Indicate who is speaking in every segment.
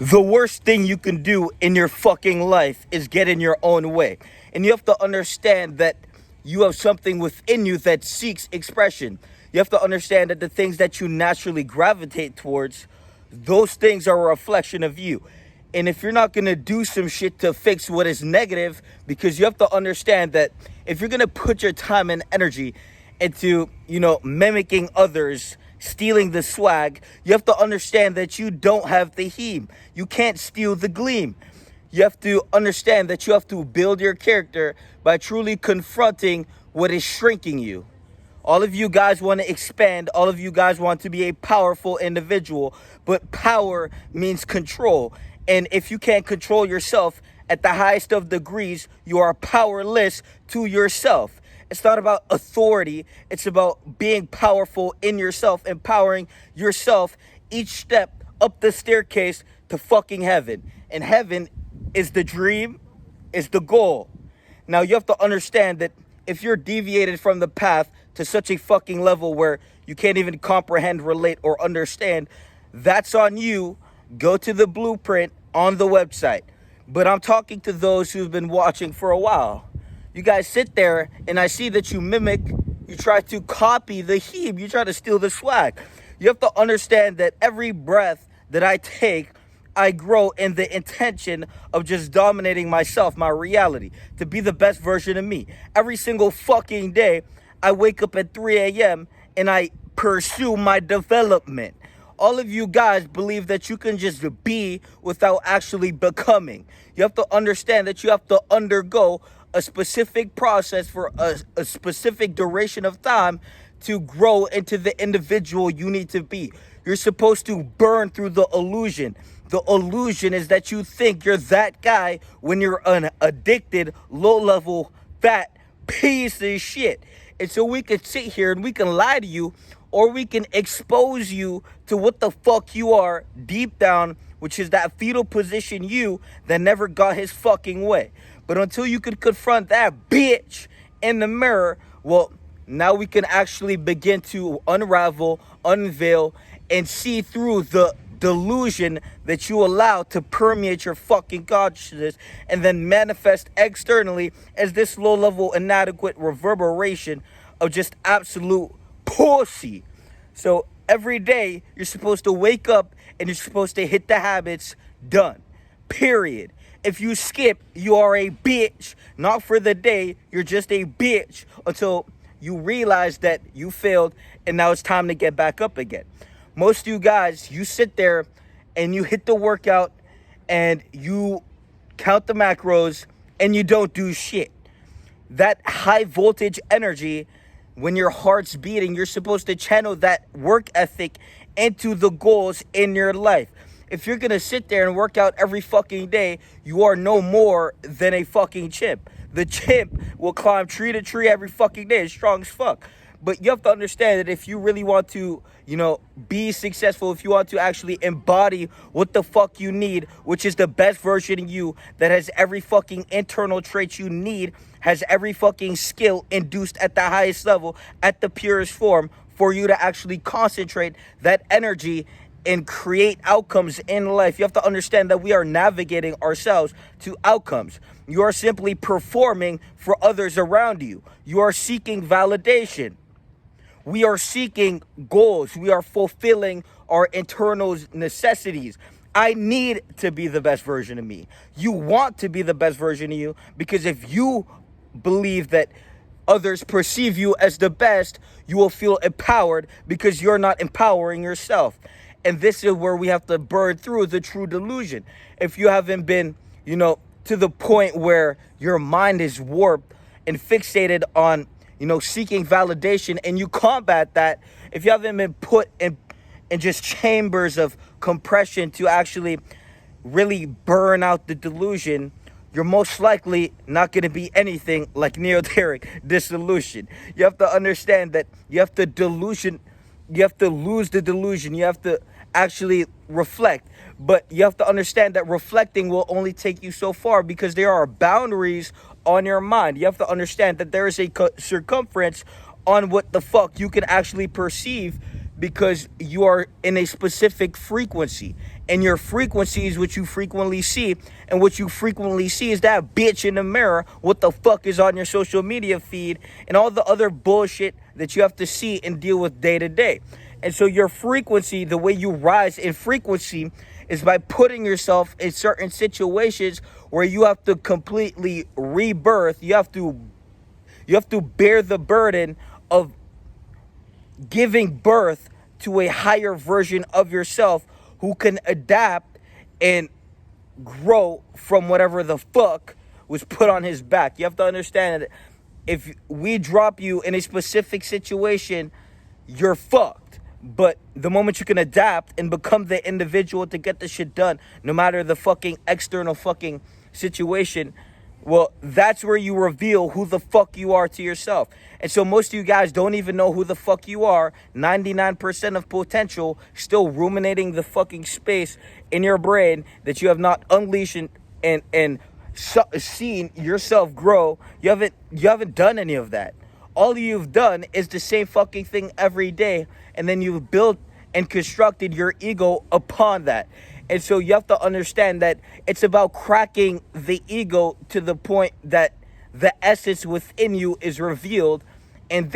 Speaker 1: The worst thing you can do in your fucking life is get in your own way. And you have to understand that you have something within you that seeks expression. You have to understand that the things that you naturally gravitate towards, those things are a reflection of you. And if you're not going to do some shit to fix what is negative, because you have to understand that if you're going to put your time and energy into, mimicking others, stealing the swag, you have to understand that you don't have the heme. You can't steal the gleam. You have to understand that you have to build your character by truly confronting what is shrinking you. All of you guys want to expand. All of you guys want to be a powerful individual. But power means control. And if you can't control yourself at the highest of degrees, you are powerless to yourself. It's not about authority. It's about being powerful in yourself, empowering yourself each step up the staircase to fucking heaven. And heaven is the dream, is the goal. Now you have to understand that if you're deviated from the path to such a fucking level where you can't even comprehend, relate, or understand, that's on you. Go to the blueprint on the website. But I'm talking to those who've been watching for a while. You guys sit there and I see that you mimic, you try to copy the heme, you try to steal the swag. You have to understand that every breath that I take, I grow in the intention of just dominating myself, my reality, to be the best version of me. Every single fucking day, I wake up at 3 a.m. and I pursue my development. All of you guys believe that you can just be without actually becoming. You have to understand that you have to undergo a specific process for a specific duration of time to grow into the individual you need to be. You're supposed to burn through the illusion. The illusion is that you think you're that guy when you're an addicted, low-level, fat piece of shit. And so we can sit here and we can lie to you, or we can expose you to what the fuck you are deep down, which is that fetal position you that never got his fucking way. But until you can confront that bitch in the mirror, well, now we can actually begin to unravel, unveil, and see through the delusion that you allow to permeate your fucking consciousness and then manifest externally as this low-level, inadequate reverberation of just absolute pussy. So every day you're supposed to wake up and you're supposed to hit the habits. Done. Period. If you skip, you are a bitch. Not for the day. You're just a bitch until you realize that you failed and now it's time to get back up again. Most of you guys, you sit there and you hit the workout and you count the macros and you don't do shit. That high voltage energy, when your heart's beating, you're supposed to channel that work ethic into the goals in your life. If you're going to sit there and work out every fucking day, you are no more than a fucking chimp. The chimp will climb tree to tree every fucking day. It's strong as fuck. But you have to understand that if you really want to, be successful, if you want to actually embody what the fuck you need, which is the best version of you that has every fucking internal trait you need, has every fucking skill induced at the highest level, at the purest form, for you to actually concentrate that energy and create outcomes in life. You have to understand that we are navigating ourselves to outcomes. You are simply performing for others around you. You are seeking validation. We are seeking goals. We are fulfilling our internal necessities. I need to be the best version of me. You want to be the best version of you, because if you believe that others perceive you as the best, you will feel empowered because you're not empowering yourself. And this is where we have to burn through the true delusion. If you haven't been, to the point where your mind is warped and fixated on, seeking validation, and you combat that, if you haven't been put in just chambers of compression to actually really burn out the delusion, you're most likely not going to be anything like neoteric dissolution. You have to understand that you have to lose the delusion. You have to actually reflect. But you have to understand that reflecting will only take you so far, because there are boundaries on your mind. You have to understand that there is a circumference on what the fuck you can actually perceive, because you are in a specific frequency. And your frequency is what you frequently see. And what you frequently see is that bitch in the mirror. What the fuck is on your social media feed and all the other bullshit that you have to see and deal with day to day. And so your frequency, the way you rise in frequency, is by putting yourself in certain situations where you have to completely rebirth. You have to bear the burden of giving birth to a higher version of yourself who can adapt and grow from whatever the fuck was put on his back. You have to understand that if we drop you in a specific situation, you're fucked. But the moment you can adapt and become the individual to get the shit done, no matter the fucking external fucking situation, well, that's where you reveal who the fuck you are to yourself. And so most of you guys don't even know who the fuck you are. 99% of potential still ruminating the fucking space in your brain that you have not unleashed and seen yourself grow. You haven't done any of that. All you've done is the same fucking thing every day, and then you've built and constructed your ego upon that. And so you have to understand that it's about cracking the ego to the point that the essence within you is revealed, and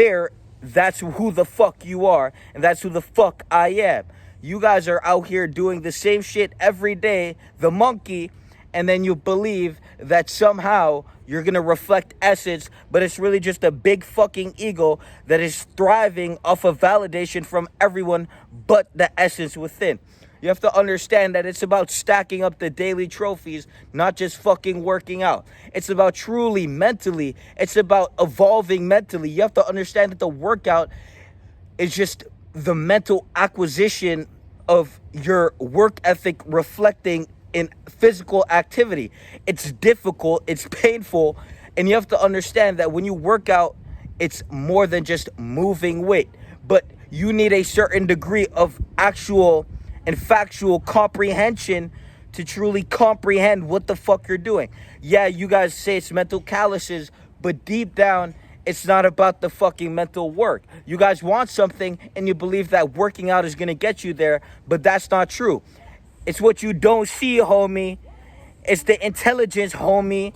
Speaker 1: that's who the fuck you are, and that's who the fuck I am. You guys are out here doing the same shit every day, the monkey, and then you believe that somehow you're gonna reflect essence, but it's really just a big fucking ego that is thriving off of validation from everyone but the essence within. You have to understand that it's about stacking up the daily trophies, not just fucking working out. It's about truly mentally. It's about evolving mentally. You have to understand that the workout is just the mental acquisition of your work ethic reflecting in physical activity. It's difficult, it's painful, and you have to understand that when you work out, it's more than just moving weight, but you need a certain degree of actual and factual comprehension to truly comprehend what the fuck you're doing. Yeah, you guys say it's mental calluses, but deep down, it's not about the fucking mental work. You guys want something and you believe that working out is gonna get you there, but that's not true. It's what you don't see, homie. It's the intelligence, homie.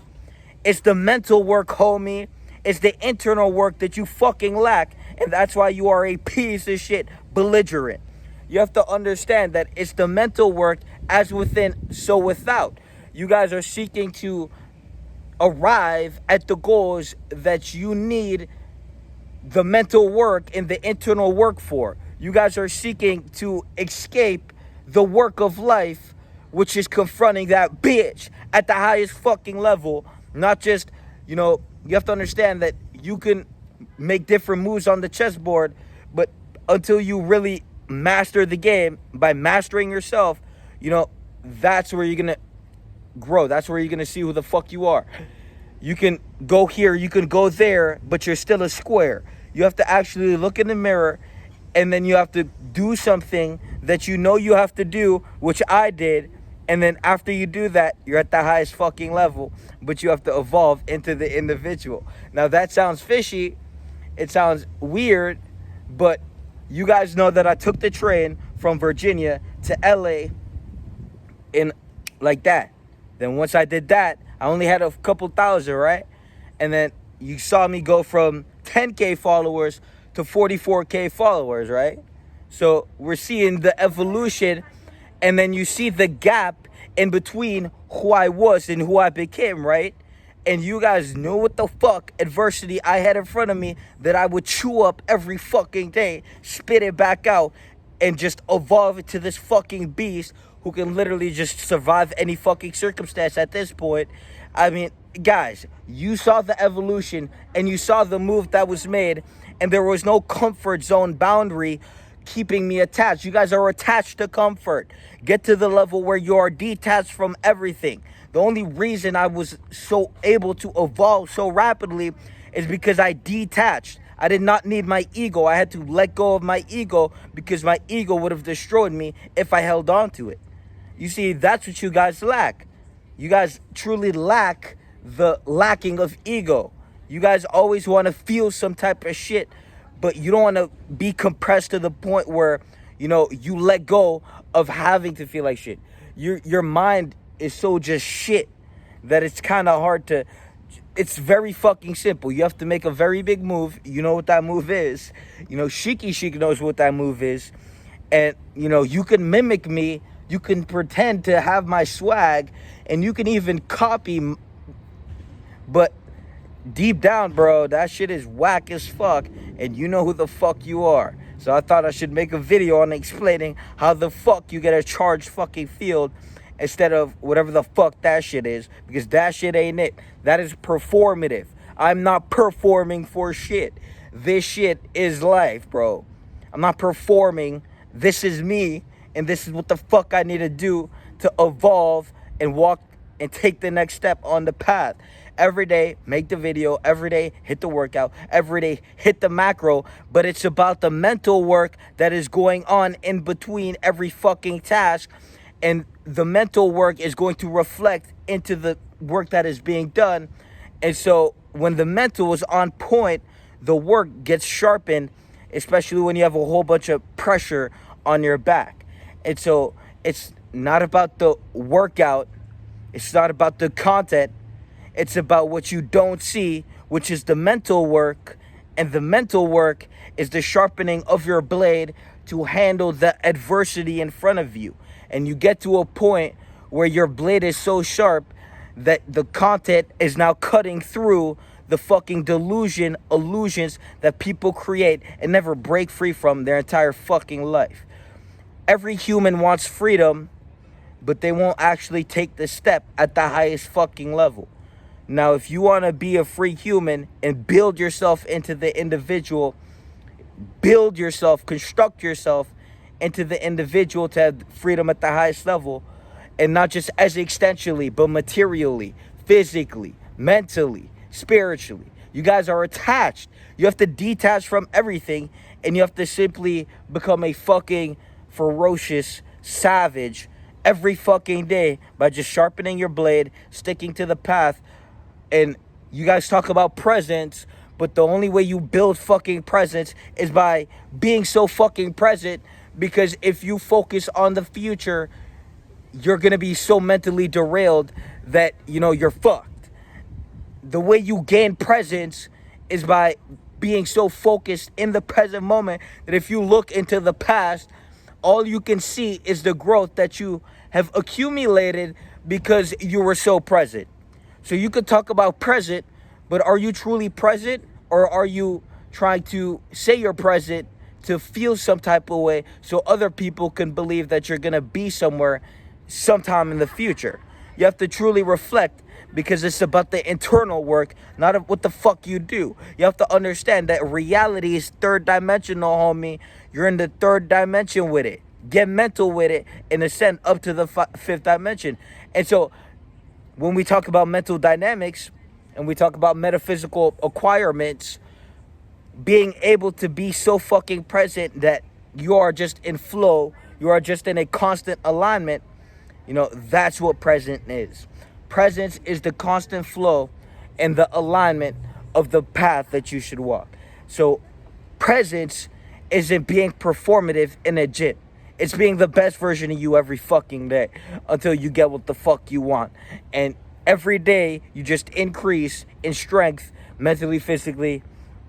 Speaker 1: It's the mental work, homie. It's the internal work that you fucking lack, and that's why you are a piece of shit belligerent. You have to understand that it's the mental work as within, so without. You guys are seeking to arrive at the goals that you need the mental work and the internal work for. You guys are seeking to escape the work of life, which is confronting that bitch at the highest fucking level. Not just, you have to understand that you can make different moves on the chessboard, but until you really master the game, by mastering yourself, that's where you're gonna grow. That's where you're gonna see who the fuck you are. You can go here, you can go there, but you're still a square. You have to actually look in the mirror, and then you have to do something that you have to do, which I did, and then after you do that, you're at the highest fucking level, but you have to evolve into the individual. Now that sounds fishy, it sounds weird, but you guys know that I took the train from Virginia to LA in like that. Then once I did that, I only had a couple thousand, right? And then you saw me go from 10K followers to 44K followers, right? So we're seeing the evolution, and then you see the gap in between who I was and who I became, right? And you guys knew what the fuck adversity I had in front of me that I would chew up every fucking day, spit it back out, and just evolve it to this fucking beast who can literally just survive any fucking circumstance at this point. I mean, guys, you saw the evolution and you saw the move that was made, and there was no comfort zone boundary keeping me attached. You guys are attached to comfort. Get to the level where you are detached from everything. The only reason I was so able to evolve so rapidly is because I detached. I did not need my ego. I had to let go of my ego because my ego would have destroyed me if I held on to it. You see, that's what you guys lack. You guys truly lack the lacking of ego. You guys always want to feel some type of shit, but you don't want to be compressed to the point where, you let go of having to feel like shit. Your mind is so just shit that it's kind of hard to. It's very fucking simple. You have to make a very big move. You know what that move is. Shiki Chic knows what that move is. And, you can mimic me. You can pretend to have my swag. And you can even copy. But deep down, bro, that shit is whack as fuck. And you know who the fuck you are. So I thought I should make a video on explaining how the fuck you get a charged fucking field instead of whatever the fuck that shit is, because that shit ain't it. That is performative. I'm not performing for shit. This shit is life, bro. I'm not performing. This is me, and this is what the fuck I need to do to evolve and walk and take the next step on the path. Every day, make the video. Every day, hit the workout. Every day, hit the macro. But it's about the mental work that is going on in between every fucking task. And the mental work is going to reflect into the work that is being done. And so when the mental is on point, the work gets sharpened, especially when you have a whole bunch of pressure on your back. And so it's not about the workout. It's not about the content. It's about what you don't see, which is the mental work. And the mental work is the sharpening of your blade to handle the adversity in front of you. And you get to a point where your blade is so sharp that the content is now cutting through the fucking illusions that people create and never break free from their entire fucking life. Every human wants freedom, but they won't actually take the step at the highest fucking level. Now, if you want to be a free human and build yourself into the individual, construct yourself into the individual to have freedom at the highest level, and not just existentially, but materially, physically, mentally, spiritually. You guys are attached. You have to detach from everything, and you have to simply become a fucking ferocious savage every fucking day by just sharpening your blade, sticking to the path. And you guys talk about presence, but the only way you build fucking presence is by being so fucking present. Because if you focus on the future, you're going to be so mentally derailed that, you're fucked. The way you gain presence is by being so focused in the present moment that if you look into the past, all you can see is the growth that you have accumulated because you were so present. So you could talk about present, but are you truly present, or are you trying to say you're present to feel some type of way so other people can believe that you're going to be somewhere sometime in the future? You have to truly reflect, because it's about the internal work, not what the fuck you do. You have to understand that reality is third dimensional, homie. You're in the third dimension with it. Get mental with it and ascend up to the fifth dimension. And so when we talk about mental dynamics and we talk about metaphysical acquirements, being able to be so fucking present that you are just in flow, you are just in a constant alignment, that's what present is. Presence is the constant flow and the alignment of the path that you should walk. So presence isn't being performative in a gym. It's being the best version of you every fucking day until you get what the fuck you want. And every day you just increase in strength, mentally, physically,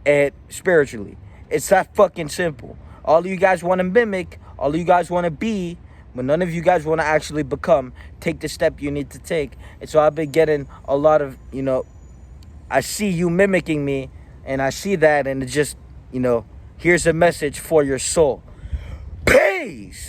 Speaker 1: and spiritually. It's that fucking simple. All of you guys want to mimic, all of you guys want to be, but none of you guys want to actually become. Take the step you need to take. And so I've been getting a lot of, I see you mimicking me, and I see that, and it just, here's a message for your soul. Peace!